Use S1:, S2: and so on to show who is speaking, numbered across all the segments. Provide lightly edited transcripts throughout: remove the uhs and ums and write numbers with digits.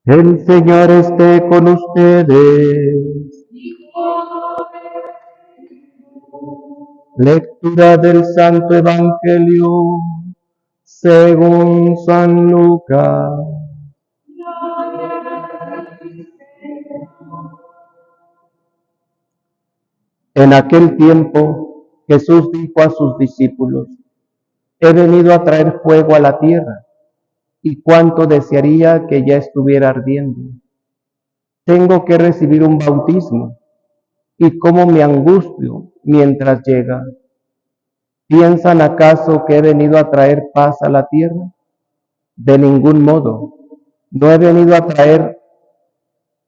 S1: El Señor esté con ustedes. Lectura del Santo Evangelio según San Lucas. En aquel tiempo Jesús dijo a sus discípulos: he venido a traer fuego a la tierra, y cuánto desearía que ya estuviera ardiendo. Tengo que recibir un bautismo, y cómo me angustio mientras llega. ¿Piensan acaso que he venido a traer paz a la tierra? De ningún modo. No he venido a traer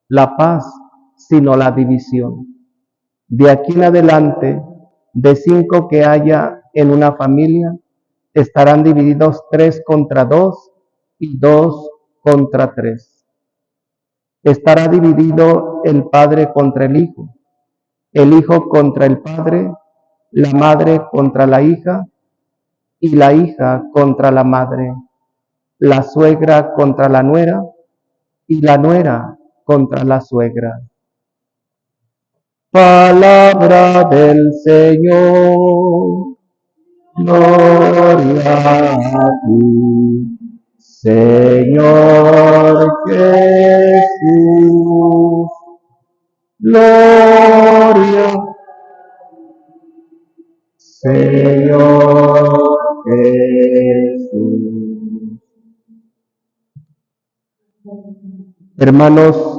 S1: la paz, sino la división. De aquí en adelante, de 5 que haya en una familia, estarán divididos 3 contra 2 y 2 contra 3. Estará dividido el padre contra el hijo contra el padre, la madre contra la hija y la hija contra la madre, la suegra contra la nuera y la nuera contra la suegra. Palabra del Señor. Gloria a ti, Señor Jesús. Gloria, Señor Jesús. Hermanos,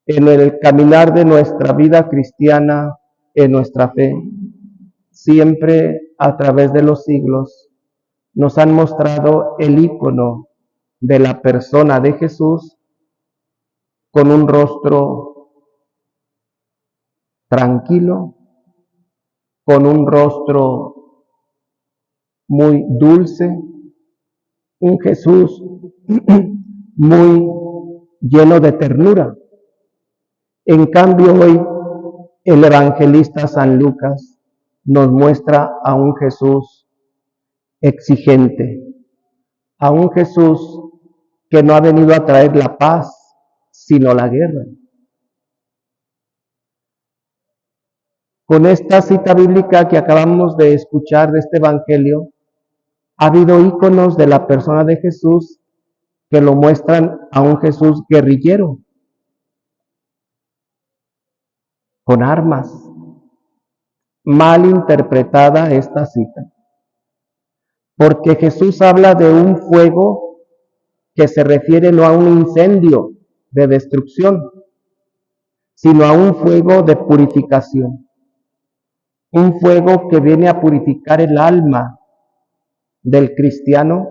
S1: en el caminar de nuestra vida cristiana, en nuestra fe, siempre a través de los siglos, nos han mostrado el ícono de la persona de Jesús con un rostro tranquilo, con un rostro muy dulce, un Jesús muy lleno de ternura. En cambio, hoy el evangelista San Lucas nos muestra a un Jesús exigente, a un Jesús que no ha venido a traer la paz, sino la guerra. Con esta cita bíblica que acabamos de escuchar de este evangelio, ha habido íconos de la persona de Jesús que lo muestran a un Jesús guerrillero, con armas. Mal interpretada esta cita, porque Jesús habla de un fuego que se refiere no a un incendio de destrucción, sino a un fuego de purificación, un fuego que viene a purificar el alma del cristiano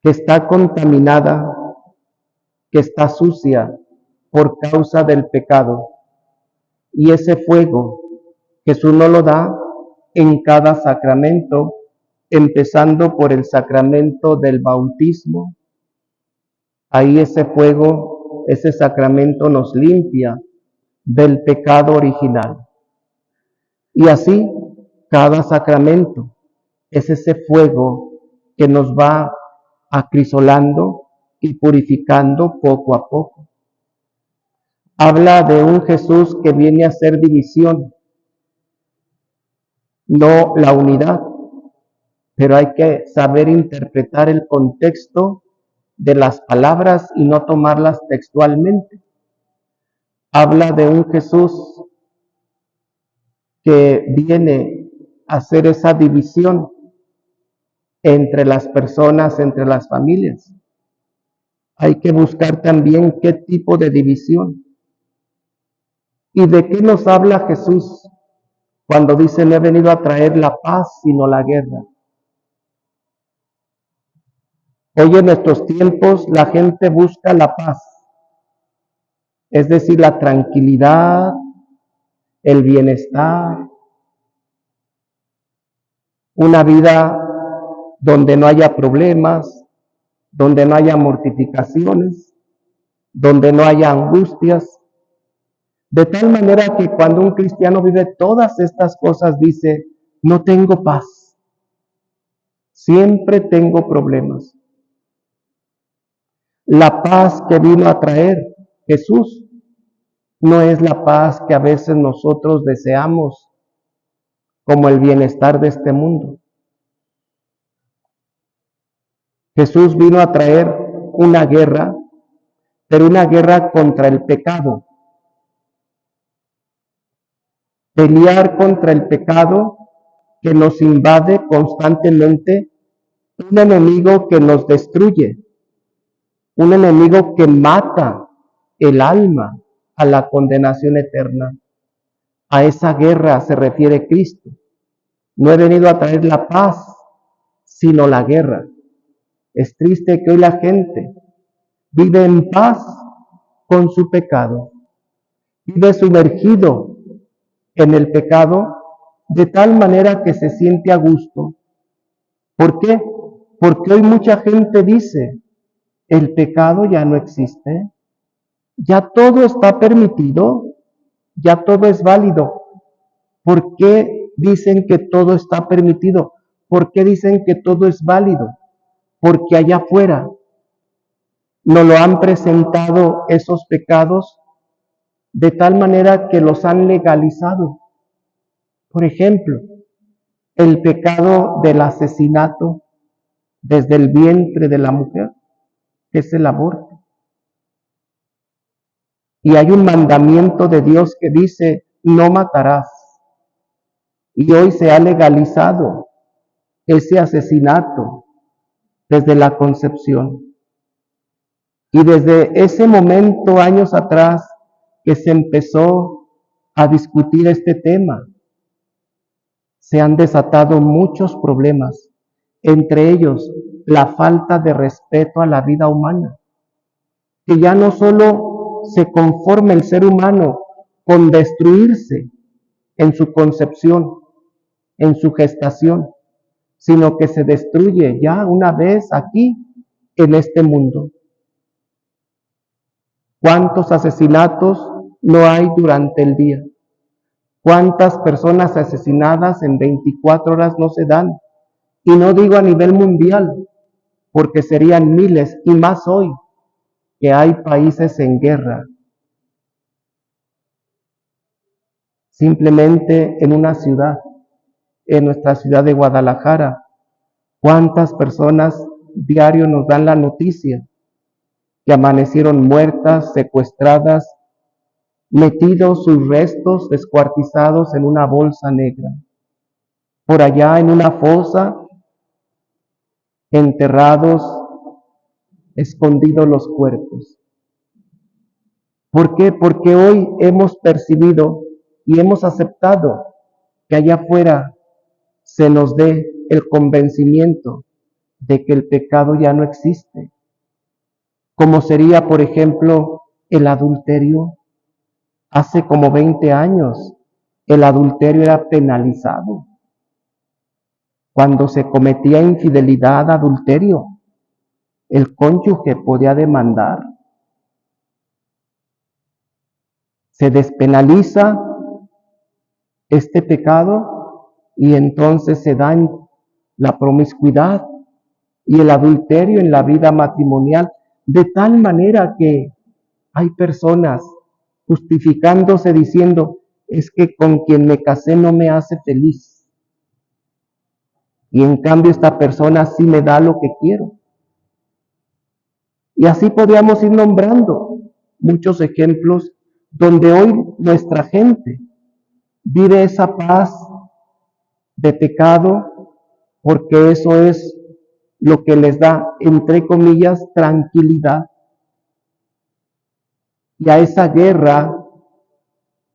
S1: que está contaminada, que está sucia por causa del pecado. Y ese fuego Jesús nos lo da en cada sacramento, empezando por el sacramento del bautismo. Ahí ese fuego, ese sacramento nos limpia del pecado original. Y así, cada sacramento es ese fuego que nos va acrisolando y purificando poco a poco. Habla de un Jesús que viene a hacer división, no la unidad, pero hay que saber interpretar el contexto de las palabras y no tomarlas textualmente. Habla de un Jesús que viene a hacer esa división entre las personas, entre las familias. Hay que buscar también qué tipo de división. ¿Y de qué nos habla Jesús cuando dice no he venido a traer la paz sino la guerra? Hoy en nuestros tiempos la gente busca la paz, es decir, la tranquilidad, el bienestar, una vida donde no haya problemas, donde no haya mortificaciones, donde no haya angustias. De tal manera que cuando un cristiano vive todas estas cosas dice, no tengo paz, siempre tengo problemas. La paz que vino a traer Jesús no es la paz que a veces nosotros deseamos como el bienestar de este mundo. Jesús vino a traer una guerra, pero una guerra contra el pecado. Pelear contra el pecado que nos invade constantemente, un enemigo que nos destruye, un enemigo que mata el alma a la condenación eterna. A esa guerra se refiere Cristo. No he venido a traer la paz, sino la guerra. Es triste que hoy la gente vive en paz con su pecado, vive sumergido en el pecado de tal manera que se siente a gusto. ¿Por qué? Porque hoy mucha gente dice, el pecado ya no existe, ya todo está permitido, ya todo es válido. ¿Por qué dicen que todo está permitido? ¿Por qué dicen que todo es válido? Porque allá afuera nos lo han presentado esos pecados de tal manera que los han legalizado. Por ejemplo, el pecado del asesinato desde el vientre de la mujer, que es el aborto. Y hay un mandamiento de Dios que dice, no matarás. Y hoy se ha legalizado ese asesinato desde la concepción. Y desde ese momento, años atrás, que se empezó a discutir este tema, se han desatado muchos problemas, entre ellos la falta de respeto a la vida humana, que ya no solo se conforma el ser humano con destruirse en su concepción, en su gestación, sino que se destruye ya una vez aquí en este mundo. ¿Cuántos asesinatos no hay durante el día? ¿Cuántas personas asesinadas en 24 horas no se dan? Y no digo a nivel mundial, porque serían miles, y más hoy, que hay países en guerra. Simplemente en una ciudad, en nuestra ciudad de Guadalajara, ¿cuántas personas diario nos dan la noticia que amanecieron muertas, secuestradas, metidos sus restos descuartizados en una bolsa negra? Por allá en una fosa, enterrados, escondidos los cuerpos. ¿Por qué? Porque hoy hemos percibido y hemos aceptado que allá afuera se nos dé el convencimiento de que el pecado ya no existe. Como sería, por ejemplo, el adulterio. Hace como 20 años, el adulterio era penalizado. Cuando se cometía infidelidad, adulterio, el cónyuge podía demandar. Se despenaliza este pecado y entonces se da la promiscuidad y el adulterio en la vida matrimonial, de tal manera que hay personas justificándose diciendo, es que con quien me casé no me hace feliz. Y en cambio esta persona sí me da lo que quiero. Y así podríamos ir nombrando muchos ejemplos donde hoy nuestra gente vive esa paz de pecado, porque eso es lo que les da, entre comillas, tranquilidad. Y a esa guerra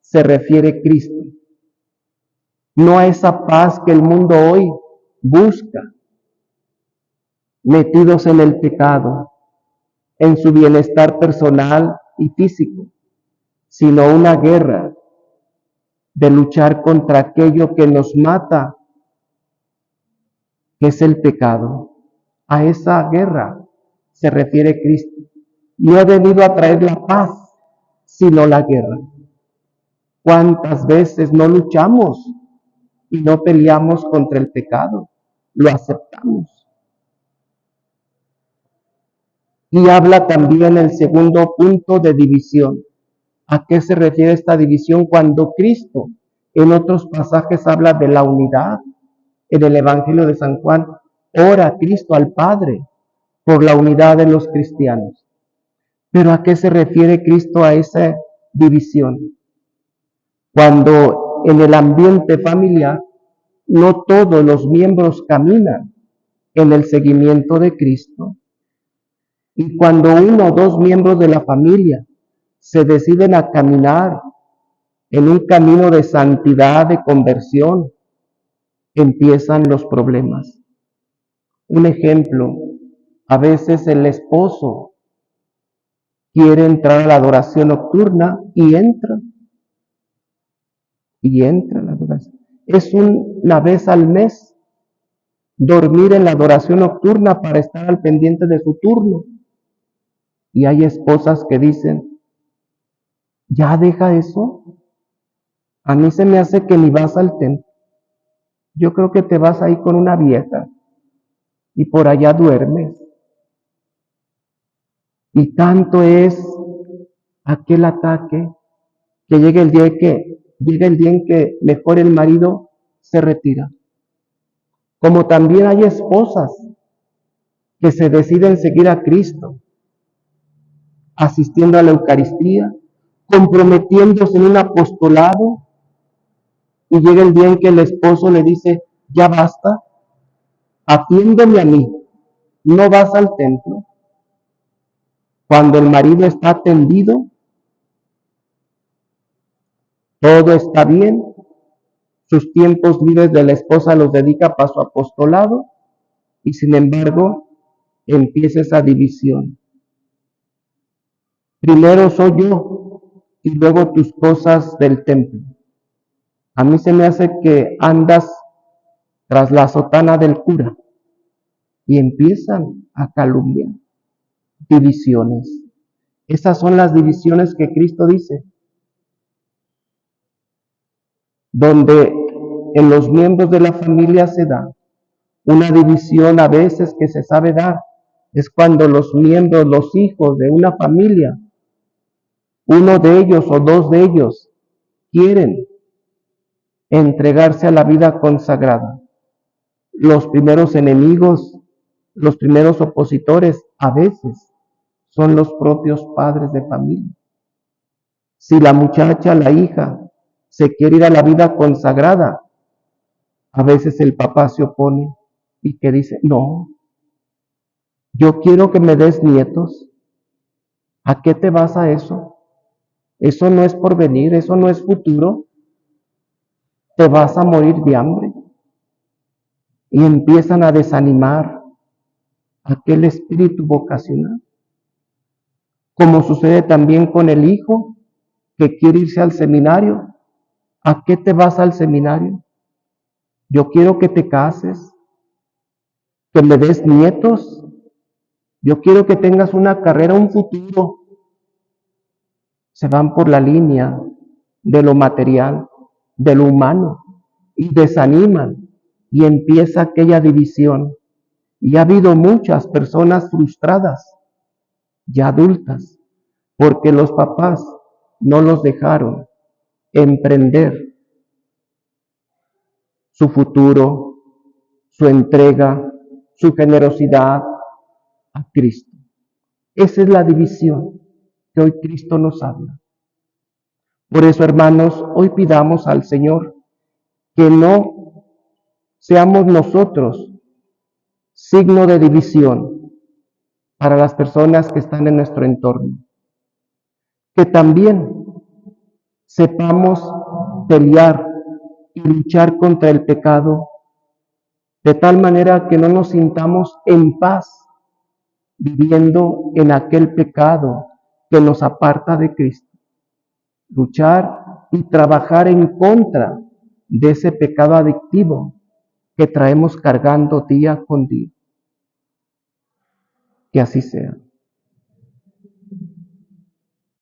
S1: se refiere Cristo. No a esa paz que el mundo hoy busca, metidos en el pecado, en su bienestar personal y físico, sino una guerra de luchar contra aquello que nos mata, que es el pecado. A esa guerra se refiere Cristo. No ha venido a traer la paz, sino la guerra. ¿Cuántas veces no luchamos y no peleamos contra el pecado? Lo aceptamos. Y habla también el segundo punto de división. ¿A qué se refiere esta división? Cuando Cristo en otros pasajes habla de la unidad. En el Evangelio de San Juan, ora Cristo al Padre por la unidad de los cristianos. Pero ¿a qué se refiere Cristo a esa división? Cuando en el ambiente familiar no todos los miembros caminan en el seguimiento de Cristo. Y cuando uno o dos miembros de la familia se deciden a caminar en un camino de santidad, de conversión, empiezan los problemas. Un ejemplo, a veces el esposo quiere entrar a la adoración nocturna y entra a la adoración. Es una vez al mes dormir en la adoración nocturna para estar al pendiente de su turno. Y hay esposas que dicen, ya deja eso. A mí se me hace que ni vas al templo. Yo creo que te vas ahí con una vieja y por allá duermes. Y tanto es aquel ataque que llega el día en que mejor el marido se retira. Como también hay esposas que se deciden seguir a Cristo, asistiendo a la Eucaristía, comprometiéndose en un apostolado, y llega el día en que el esposo le dice, ya basta, atiéndeme a mí, no vas al templo. Cuando el marido está atendido, todo está bien, sus tiempos libres de la esposa los dedica para su apostolado, y sin embargo empieza esa división. Primero soy yo y luego tus cosas del templo. A mí se me hace que andas tras la sotana del cura y empiezan a calumniar. Divisiones. Esas son las divisiones que Cristo dice, donde en los miembros de la familia se da una división a veces que se sabe dar. Es cuando los miembros, los hijos de una familia, uno de ellos o dos de ellos quieren entregarse a la vida consagrada. Los primeros enemigos, los primeros opositores, a veces son los propios padres de familia. Si la muchacha, la hija, se quiere ir a la vida consagrada, a veces el papá se opone y que dice, no, yo quiero que me des nietos. ¿A qué te vas a eso? Eso no es porvenir, eso no es futuro. Te vas a morir de hambre. Y empiezan a desanimar aquel espíritu vocacional. Como sucede también con el hijo que quiere irse al seminario. ¿A qué te vas al seminario? Yo quiero que te cases, que me des nietos. Yo quiero que tengas una carrera, un futuro. Se van por la línea de lo material, de lo humano, y desaniman, y empieza aquella división. Y ha habido muchas personas frustradas, ya adultas, porque los papás no los dejaron emprender su futuro, su entrega, su generosidad a Cristo. Esa es la división que hoy Cristo nos habla. Por eso, hermanos, hoy pidamos al Señor que no seamos nosotros signo de división para las personas que están en nuestro entorno. Que también sepamos pelear y luchar contra el pecado de tal manera que no nos sintamos en paz viviendo en aquel pecado que nos aparta de Cristo. Luchar y trabajar en contra de ese pecado adictivo que traemos cargando día con día. Que así sea.